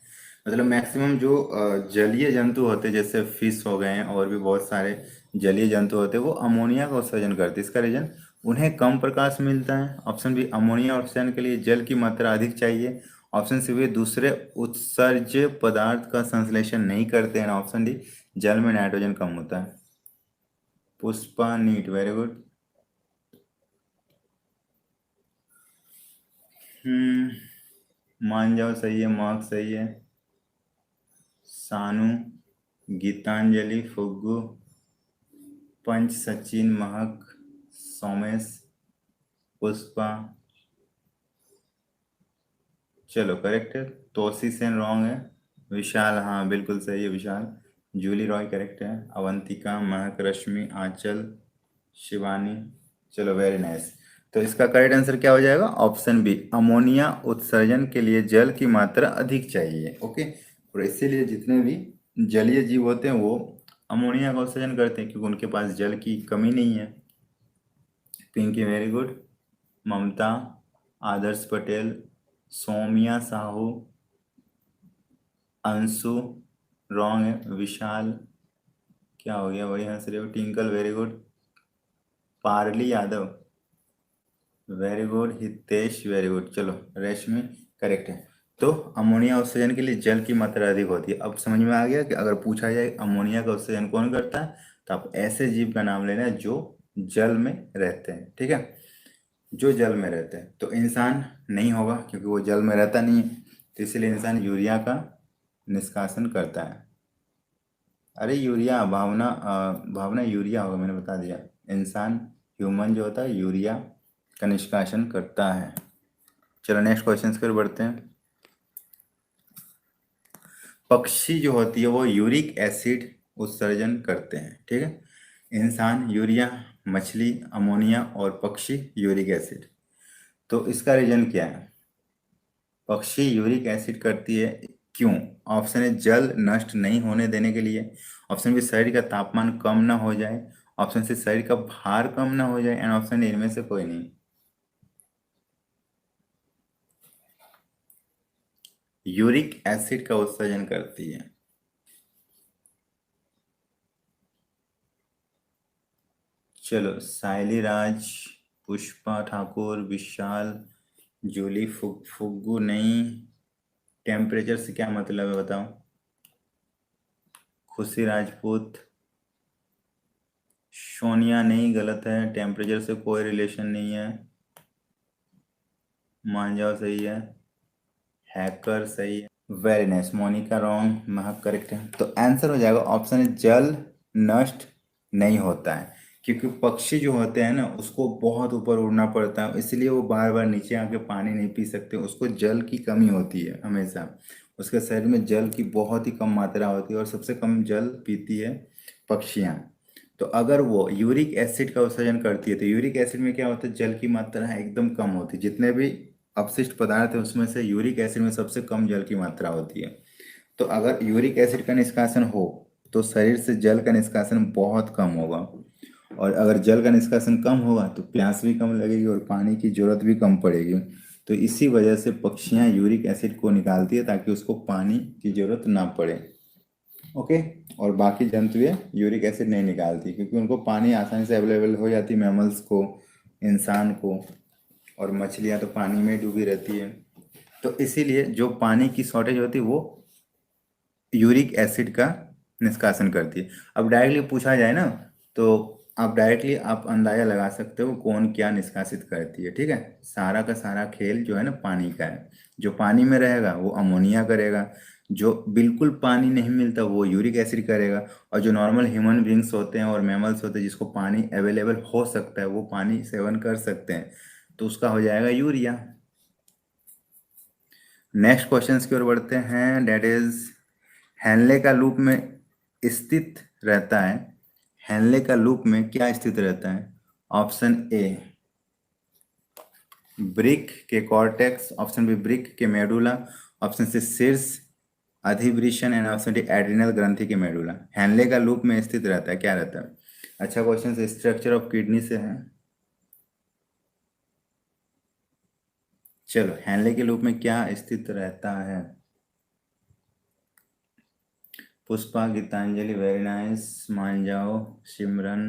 मतलब मैक्सिमम जो जलीय जंतु होते हैं, जैसे फिश हो गए हैं और भी बहुत सारे जलीय जंतु होते हैं, वो अमोनिया का उत्सर्जन करते हैं। इसका रीजन, उन्हें कम प्रकाश मिलता है। ऑप्शन बी, अमोनिया उत्सर्जन के लिए जल की मात्रा अधिक चाहिए। ऑप्शन सी, वे दूसरे उत्सर्ज्य पदार्थ का संश्लेषण नहीं करते हैं। ऑप्शन डी, जल में नाइट्रोजन कम होता है। Pushpa NEET very good. मान जाओ सही है। मार्क सही है। सानू, गीतांजलि, फुग्गू, पंच, सचिन, महक, सोमेश, पुष्पा, चलो करेक्ट है। तोसी सेन रॉन्ग है। विशाल, हाँ बिल्कुल सही है विशाल। जूली रॉय करेक्ट है। अवंतिका, महक, रश्मि, आंचल, शिवानी, चलो वेरी नाइस। तो इसका करेक्ट आंसर क्या हो जाएगा? ऑप्शन बी, अमोनिया उत्सर्जन के लिए जल की मात्रा अधिक चाहिए। ओके, और इसीलिए जितने भी जलीय जीव होते हैं वो अमोनिया का उत्सर्जन करते हैं क्योंकि उनके पास जल की कमी नहीं है। Pinky very good. Mamta, Adarsh Patel, Saumya Sahu, Anshu wrong है, विशाल क्या हो गया, वही हंस रहे हो, Tinkle very good, Parli Yadav very good, Hitesh very good. चलो रेशमी करेक्ट है। तो अमोनिया उत्सर्जन के लिए जल की मात्रा अधिक होती है। अब समझ में आ गया कि अगर पूछा जाए अमोनिया का उत्सर्जन कौन करता है, तो आप ऐसे जीव का नाम लेना है जो जल में रहते हैं, ठीक है, जो जल में रहते हैं। तो इंसान नहीं होगा क्योंकि वो जल में रहता नहीं है, तो इसलिए इंसान यूरिया का निष्कासन करता है। अरे यूरिया भावना, भावना यूरिया होगा, मैंने बता दिया। इंसान ह्यूमन जो होता है यूरिया का निष्कासन करता है। चलो नेक्स्ट क्वेश्चन की ओर बढ़ते हैं। पक्षी जो होती है वो यूरिक एसिड उत्सर्जन करते हैं, ठीक है। इंसान यूरिया, मछली अमोनिया और पक्षी यूरिक एसिड। तो इसका रीजन क्या है? पक्षी यूरिक एसिड करती है क्यों? ऑप्शन ए जल नष्ट नहीं होने देने के लिए, ऑप्शन बी शरीर का तापमान कम ना हो जाए, ऑप्शन सी शरीर का भार कम ना हो जाए, एंड ऑप्शन डी इनमें से कोई नहीं। यूरिक एसिड का उत्सर्जन करती है। चलो साइली राज, पुष्पा ठाकुर, विशाल, जूली फुग्गू नहीं, टेम्परेचर से क्या मतलब है बताओ, खुशी राजपूत, सोनिया नहीं, गलत है, टेम्परेचर से कोई रिलेशन नहीं है, मान जाओ सही है, हैकर सही है, वेरी नाइस, मोनिका रॉन्ग, महक करेक्ट है। तो आंसर हो जाएगा ऑप्शन है जल नष्ट नहीं होता है, क्योंकि पक्षी जो होते हैं ना उसको बहुत ऊपर उड़ना पड़ता है, इसलिए वो बार बार नीचे आके पानी नहीं पी सकते, उसको जल की कमी होती है हमेशा, उसके शरीर में जल की बहुत ही कम मात्रा होती है और सबसे कम जल पीती है पक्षियाँ। तो अगर वो यूरिक एसिड का उत्सर्जन करती है तो यूरिक एसिड में क्या होता है, जल की मात्रा एकदम कम होती है, जितने भी अपशिष्ट पदार्थ है उसमें से यूरिक एसिड में सबसे कम जल की मात्रा होती है। तो अगर यूरिक एसिड का निष्कासन हो तो शरीर से जल का निष्कासन बहुत कम होगा, और अगर जल का निष्कासन कम होगा तो प्यास भी कम लगेगी और पानी की जरूरत भी कम पड़ेगी। तो इसी वजह से पक्षियाँ यूरिक एसिड को निकालती है ताकि उसको पानी की जरूरत ना पड़े। ओके। और बाकी जंतुएं यूरिक एसिड नहीं निकालती क्योंकि उनको पानी आसानी से अवेलेबल हो जाती, मैमल्स को, इंसान को, और मछलियाँ तो पानी में डूबी रहती है। तो इसीलिए जो पानी की शॉर्टेज होती है वो यूरिक एसिड का निष्कासन करती है। अब डायरेक्टली पूछा जाए ना तो आप डायरेक्टली आप अंदाजा लगा सकते हो कौन क्या निष्कासित करती है, ठीक है। सारा का सारा खेल जो है ना पानी का है, जो पानी में रहेगा वो अमोनिया करेगा, जो बिल्कुल पानी नहीं मिलता वो यूरिक एसिड करेगा, और जो नॉर्मल ह्यूमन बींग्स होते हैं और मैमल्स होते हैं जिसको पानी अवेलेबल हो सकता है वो पानी सेवन कर सकते हैं, तो उसका हो जाएगा यूरिया। नेक्स्ट क्वेश्चन की ओर बढ़ते हैं, डेट इज हेनले का लूप में स्थित रहता है, हेनले का लूप में क्या स्थित रहता है? ऑप्शन ए ब्रिक के कॉर्टेक्स, ऑप्शन बी ब्रिक के मेडुला, ऑप्शन सी शीर्ष अधिवृषण, एंड ऑप्शन डी एड्रिनल ग्रंथि के मेडुला। हेनले का लूप में स्थित रहता है, क्या रहता है? अच्छा क्वेश्चन से स्ट्रक्चर ऑफ किडनी से है। चलो हेनले के लूप में क्या स्थित रहता है? पुष्पा, गीतांजलि वेरी नाइस, मान जाओ, सिमरन,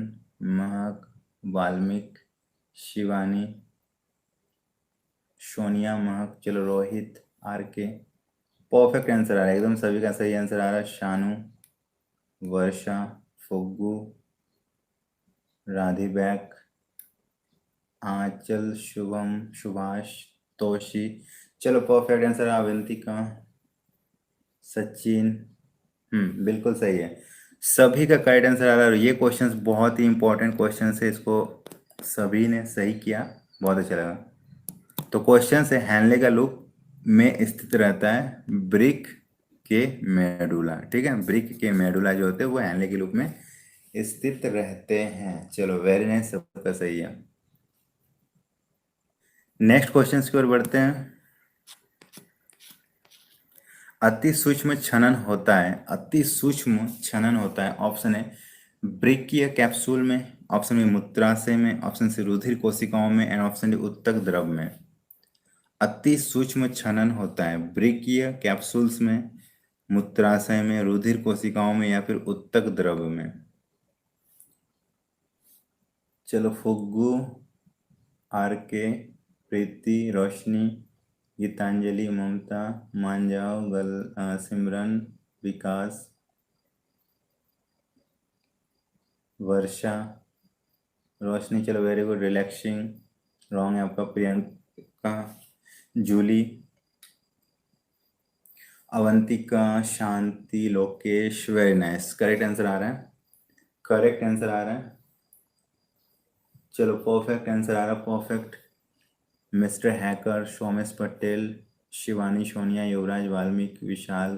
महक, वाल्मीकि, शिवानी, सोनिया, महक, चलो रोहित, आर के, परफेक्ट आंसर आ रहा है एकदम, सभी का सही आंसर आ रहा है, शानू, वर्षा, फुग्गू, राधी बैक, आंचल, शुभम, सुभाष, तोशी, चलो परफेक्ट आंसर अवंतिका, सचिन, बिल्कुल सही है, सभी का करेक्ट आंसर आ रहा है। और ये क्वेश्चंस बहुत ही इंपॉर्टेंट क्वेश्चन है, इसको सभी ने सही किया, बहुत अच्छा लगा। तो क्वेश्चन है हैनले का लूप में स्थित रहता है ब्रिक के मेडुला, ठीक है, ब्रिक के मेडुला जो होते हैं वो हैनले के लूप में स्थित रहते हैं। चलो वेरी नाइस, सबका सही है। नेक्स्ट क्वेश्चन की ओर बढ़ते हैं। अति सूक्ष्म छनन होता है, अति सूक्ष्म छनन होता है। ऑप्शन है ब्रेकिया कैप्सूल में, ऑप्शन बी मूत्राशय में, ऑप्शन सी रुधिर कोशिकाओं में एंड ऑप्शन डी उत्तक द्रव में। अति सूक्ष्म छनन होता है ब्रेकिया कैप्सूल्स में, मूत्राशय में, रुधिर कोशिकाओं में या फिर उत्तक द्रव में। चलो फुग्गू, आर के, प्रीति, रोशनी, गीतांजलि, ममता, मान जाओ, सिमरन, विकास, वर्षा, रोशनी। चलो वेरी गुड, रिलैक्सिंग। रॉन्ग है आपका। Priyanka, Julie, Avantika, Shanti, Lokesh, very nice. Correct answer आ रहा है, करेक्ट आंसर आ रहा है। चलो परफेक्ट आंसर आ रहा है, perfect. Mister hacker, Somesh Patel, Shivani, Sonia, Yuvraj, Valmiki, Vishal,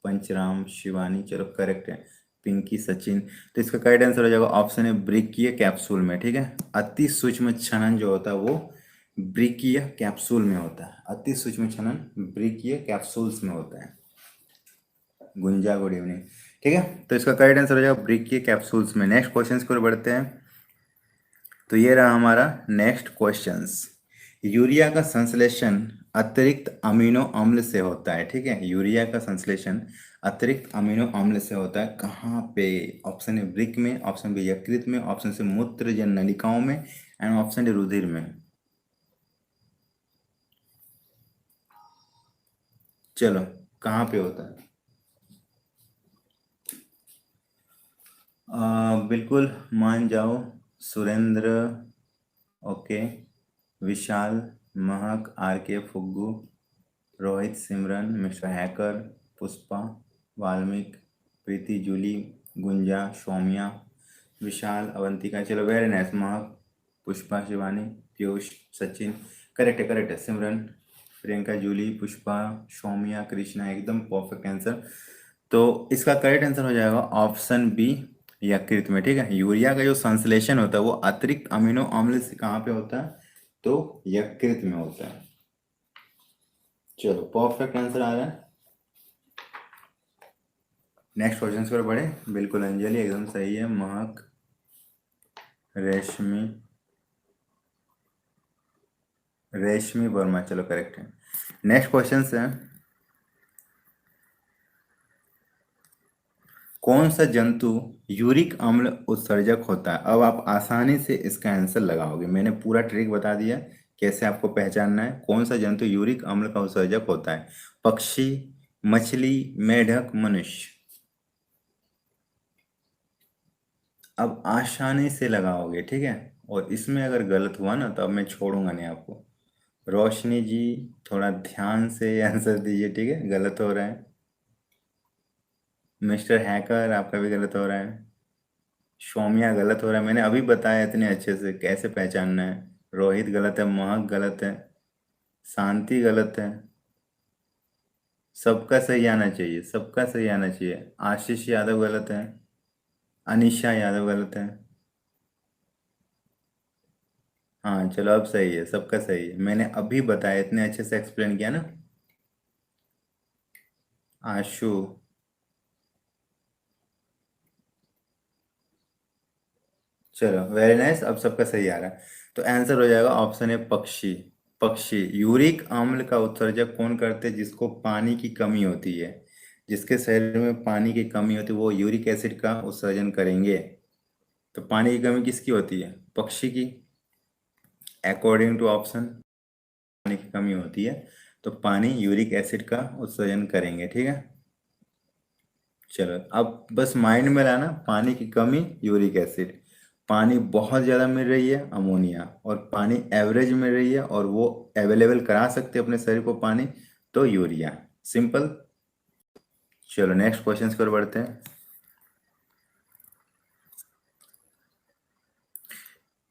Pancharam, Shivani. चलो करेक्ट है। पिंकी, सचिन। तो इसका करेक्ट आंसर हो जाएगा ऑप्शन है ब्रिकीय कैप्सूल में। ठीक है, अति सूक्ष्म छनन जो होता है वो ब्रिकीय कैप्सूल में होता है। अति सूक्ष्म छनन ब्रिकीय कैप्सूल्स में होता है। गुंजा, गुड इवनिंग। ठीक है, तो इसका करेक्ट आंसर हो जाएगा ब्रिकीय कैप्सूल्स में। नेक्स्ट क्वेश्चन की ओर बढ़ते हैं। तो ये रहा हमारा नेक्स्ट क्वेश्चंस। यूरिया का संश्लेषण अतिरिक्त अमीनो अम्ल से होता है। ठीक है, यूरिया का संश्लेषण अतिरिक्त अमीनो अम्ल से होता है। कहाँ पे? ऑप्शन है वृक्क में, ऑप्शन बी यकृत में, ऑप्शन से मूत्रजन नलिकाओं में एंड ऑप्शन डी रुधिर में। चलो कहाँ पे होता है? बिल्कुल मान जाओ। Surendra, okay, Vishal, Mahak, are के, फुग्गू, रोहित, सिमरन, मिस्टर हैकर, पुष्पा, वाल्मीकि, प्रीति, जूली, गुंजा, सौम्या, विशाल, अवंतिका। चलो वेरी नाइस। महक, पुष्पा, शिवानी, पीयूष, सचिन। करेक्ट है, करेक्ट है। सिमरन, प्रियंका, जूली, पुष्पा, सौम्या, कृष्णा, एकदम परफेक्ट आंसर। तो इसका करेक्ट आंसर हो जाएगा ऑप्शन बी यकृत में। ठीक है, यूरिया का जो संश्लेषण होता है वो अतिरिक्त अमीनो अम्ल से कहाँ पे होता है? तो यकृत में होता है। चलो परफेक्ट आंसर आ रहा है। नेक्स्ट क्वेश्चन पर बढ़े। बिल्कुल अंजलि एकदम सही है। महक, रेशमी, रेशमी वर्मा, चलो करेक्ट है। नेक्स्ट क्वेश्चन है, कौन सा जंतु यूरिक अम्ल उत्सर्जक होता है? अब आप आसानी से इसका आंसर लगाओगे। मैंने पूरा ट्रिक बता दिया कैसे आपको पहचानना है। कौन सा जंतु यूरिक अम्ल का उत्सर्जक होता है? पक्षी, मछली, मेढक, मनुष्य। अब आसानी से लगाओगे, ठीक है। और इसमें अगर गलत हुआ ना तो अब मैं छोड़ूंगा नहीं आपको। रोशनी जी थोड़ा ध्यान से आंसर दीजिए, ठीक है, गलत हो रहा है। मिस्टर हैकर आपका भी गलत हो रहा है। सौम्या गलत हो रहा है, मैंने अभी बताया इतने अच्छे से कैसे पहचानना है। रोहित गलत है, महक गलत है, शांति गलत है। सबका सही आना चाहिए, सबका सही आना चाहिए। आशीष यादव गलत है, अनिशा यादव गलत है। हाँ चलो अब सही है, सबका सही है। मैंने अभी बताया, इतने अच्छे से एक्सप्लेन किया ना। आशु, चलो वेरी नाइस, अब सबका सही आ रहा है। तो आंसर हो जाएगा ऑप्शन है पक्षी। पक्षी यूरिक अम्ल का उत्सर्जक कौन करते हैं? जिसको पानी की कमी होती है, जिसके शरीर में पानी की कमी होती है वो यूरिक एसिड का उत्सर्जन करेंगे। तो पानी की कमी किसकी होती है? पक्षी की। अकॉर्डिंग टू ऑप्शन पानी की कमी होती है तो पानी यूरिक एसिड का उत्सर्जन करेंगे। ठीक है, चलो अब बस माइंड में लाना, पानी की कमी यूरिक एसिड, पानी बहुत ज़्यादा मिल रही है अमोनिया, और पानी एवरेज मिल रही है और वो अवेलेबल करा सकते हैं अपने शरीर को पानी, तो यूरिया। सिंपल। चलो नेक्स्ट क्वेश्चन की ओर बढ़ते हैं।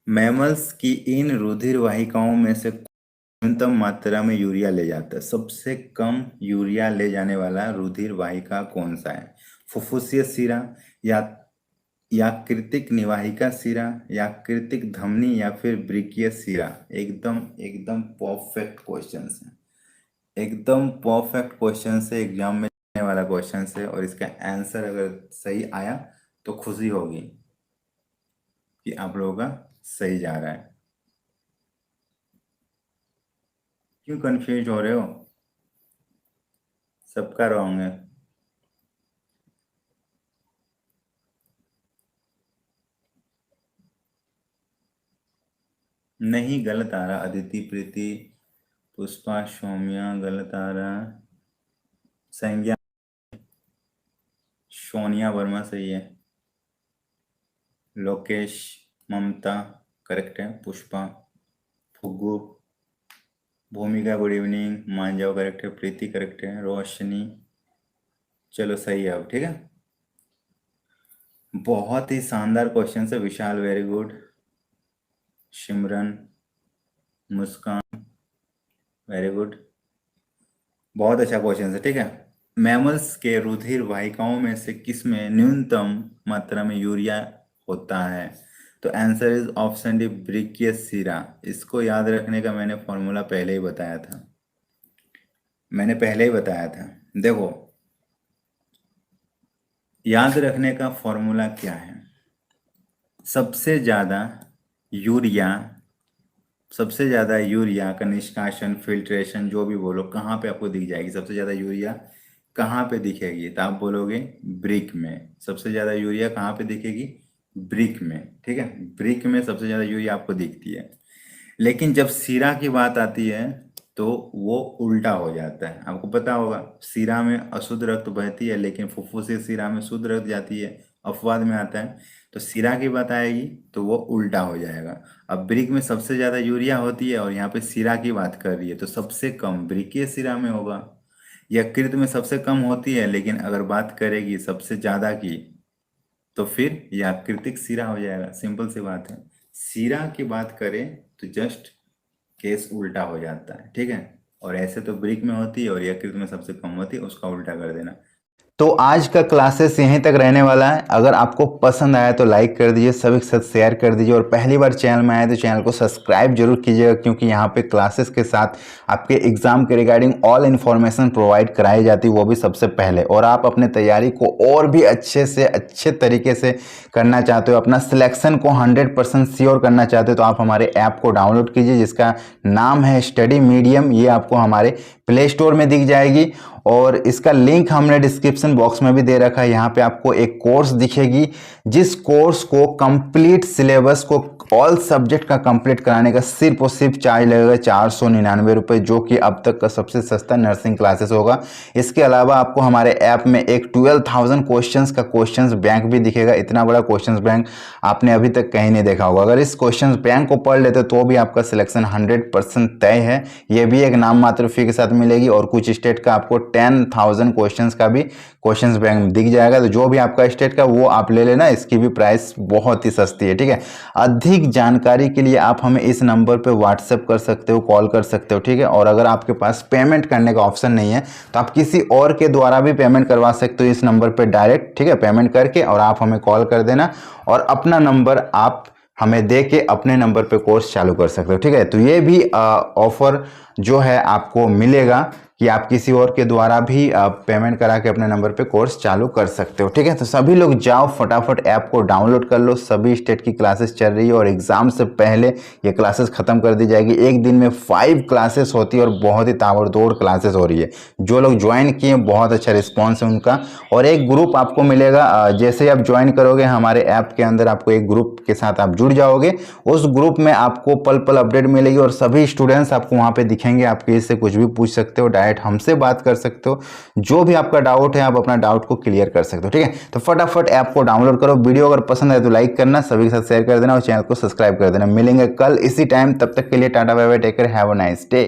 मैमल्स की इन रुधिर वाहिकाओं में से न्यूनतम मात्रा में यूरिया ले जाता है? सबसे कम यूरिया ले जाने वाला रुधिर वाहिका कौन सा है? फुफ्फुसीय शिरा, या याकृतिक निवाहिका शिरा, याकृतिक धमनी, या फिर वृक्कीय शिरा? एकदम एकदम परफेक्ट क्वेश्चन है, एकदम परफेक्ट क्वेश्चन से एग्जाम में रहने वाला क्वेश्चन है और इसका आंसर अगर सही आया तो खुशी होगी कि आप लोगों का सही जा रहा है। क्यों कंफ्यूज हो रहे हो? सबका रॉन्ग है। नहीं, गलत आ रहा। अदिति, प्रीति, पुष्पा, सौम्या गलत आ रहा। संज्ञा, सोनिया वर्मा सही है। लोकेश, ममता करेक्ट है। पुष्पा, फुग्गू, भूमिका गुड इवनिंग, मान जाओ करेक्ट है। प्रीति करेक्ट है। रोशनी, चलो सही है अब, ठीक है। बहुत ही शानदार क्वेश्चन है। विशाल वेरी गुड। सिमरन, मुस्कान वेरी गुड, बहुत अच्छा क्वेश्चन है, ठीक है। मैमल्स के रुधिर वाहिकाओं में से किस में न्यूनतम मात्रा में यूरिया होता है? तो आंसर इज ऑप्शन डी, ब्रिकियस सीरा। इसको याद रखने का मैंने फॉर्मूला पहले ही बताया था। देखो, याद रखने का फॉर्मूला क्या है? सबसे ज़्यादा यूरिया का निष्कासन, फिल्ट्रेशन जो भी बोलो, कहाँ पे आपको दिख जाएगी? सबसे ज़्यादा यूरिया कहाँ पे दिखेगी? तो आप बोलोगे ब्रिक में। सबसे ज़्यादा यूरिया कहाँ पे दिखेगी? ब्रिक में, ठीक है। ब्रिक में सबसे ज़्यादा यूरिया आपको दिखती है। लेकिन जब सीरा की बात आती है तो वो उल्टा हो जाता है। आपको पता होगा, सीरा में अशुद्ध रक्त बहती है लेकिन फुफ्फुस से सीरा में शुद्ध रक्त जाती है, अपवाद में आता है। तो सीरा की बात आएगी तो वो उल्टा हो जाएगा। अब ब्रिक में सबसे ज़्यादा यूरिया होती है और यहाँ पे सीरा की बात कर रही है, तो सबसे कम ब्रिकीय सीरा में होगा। यकृत में सबसे कम होती है, लेकिन अगर बात करेगी सबसे ज़्यादा की तो फिर यकृतिक सीरा हो जाएगा। सिंपल सी बात है। सीरा की बात करें तो जस्ट केस उल्टा हो जाता है, ठीक है। और ऐसे तो ब्रिक में होती है और यकृत में सबसे कम होती है, उसका उल्टा कर देना। तो आज का क्लासेस यहीं तक रहने वाला है। अगर आपको पसंद आया तो लाइक कर दीजिए, सभी के साथ शेयर कर दीजिए, और पहली बार चैनल में आए तो चैनल को सब्सक्राइब जरूर कीजिएगा, क्योंकि यहाँ पे क्लासेस के साथ आपके एग्जाम के रिगार्डिंग ऑल इन्फॉर्मेशन प्रोवाइड कराई जाती है, वो भी सबसे पहले। और आप अपने तैयारी को और भी अच्छे से अच्छे तरीके से करना चाहते हो, अपना सिलेक्शन को 100% श्योर करना चाहते हो, तो आप हमारे ऐप को डाउनलोड कीजिए, जिसका नाम है स्टडी मीडियम। ये आपको हमारे प्ले स्टोर में दिख जाएगी और इसका लिंक हमने डिस्क्रिप्शन बॉक्स में भी दे रखा है। यहाँ पे आपको एक कोर्स दिखेगी, जिस कोर्स को कंप्लीट सिलेबस को ऑल सब्जेक्ट का कंप्लीट कराने का सिर्फ और सिर्फ चार्ज लगेगा 499 रुपये, जो कि अब तक का सबसे सस्ता नर्सिंग क्लासेस होगा। इसके अलावा आपको हमारे ऐप में एक 12,000 क्वेश्चंस का क्वेश्चंस बैंक भी दिखेगा। इतना बड़ा क्वेश्चंस बैंक आपने अभी तक कहीं नहीं देखा होगा। अगर इस क्वेश्चंस बैंक को पढ़ लेते तो भी आपका सिलेक्शन 100% तय है। ये भी एक नाम मात्र फी के साथ मिलेगी, और कुछ स्टेट का आपको 10,000 क्वेश्चंस का भी क्वेश्चंस बैंक दिख जाएगा। तो जो भी आपका स्टेट का वो आप ले लेना, इसकी भी प्राइस बहुत ही सस्ती है, ठीक है। अधिक जानकारी के लिए आप हमें इस नंबर पे व्हाट्सएप कर सकते हो, कॉल कर सकते हो, ठीक है। और अगर आपके पास पेमेंट करने का ऑप्शन नहीं है तो आप किसी और के द्वारा भी पेमेंट करवा सकते हो इस नंबर पे डायरेक्ट, ठीक है। पेमेंट करके और आप हमें कॉल कर देना, और अपना नंबर आप हमें दे के अपने नंबर पे कोर्स चालू कर सकते हो, ठीक है। तो ये भी ऑफर जो है आपको मिलेगा कि आप किसी और के द्वारा भी पेमेंट करा के अपने नंबर पे कोर्स चालू कर सकते हो, ठीक है। तो सभी लोग जाओ फटाफट ऐप को डाउनलोड कर लो। सभी स्टेट की क्लासेस चल रही है और एग्जाम से पहले ये क्लासेस खत्म कर दी जाएगी। एक दिन में 5 क्लासेस होती है और बहुत ही ताबड़तोड़ क्लासेस हो रही है। जो लोग ज्वाइन किए बहुत अच्छा रिस्पॉन्स है उनका। और एक ग्रुप आपको मिलेगा, जैसे आप ज्वाइन करोगे हमारे ऐप के अंदर, आपको एक ग्रुप के साथ आप जुड़ जाओगे। उस ग्रुप में आपको पल पल अपडेट मिलेगी और सभी स्टूडेंट्स आपको वहाँ पे दिखेंगे। आप किसी से कुछ भी पूछ सकते हो, डायरेक्ट हमसे बात कर सकते हो। जो भी आपका डाउट है आप अपना डाउट को क्लियर कर सकते हो, ठीक है। तो फटाफट ऐप को डाउनलोड करो। वीडियो अगर पसंद आए तो लाइक करना, सभी के साथ शेयर कर देना और चैनल को सब्सक्राइब कर देना। मिलेंगे कल इसी टाइम, तब तक के लिए tata bye bye, take care, have a nice day.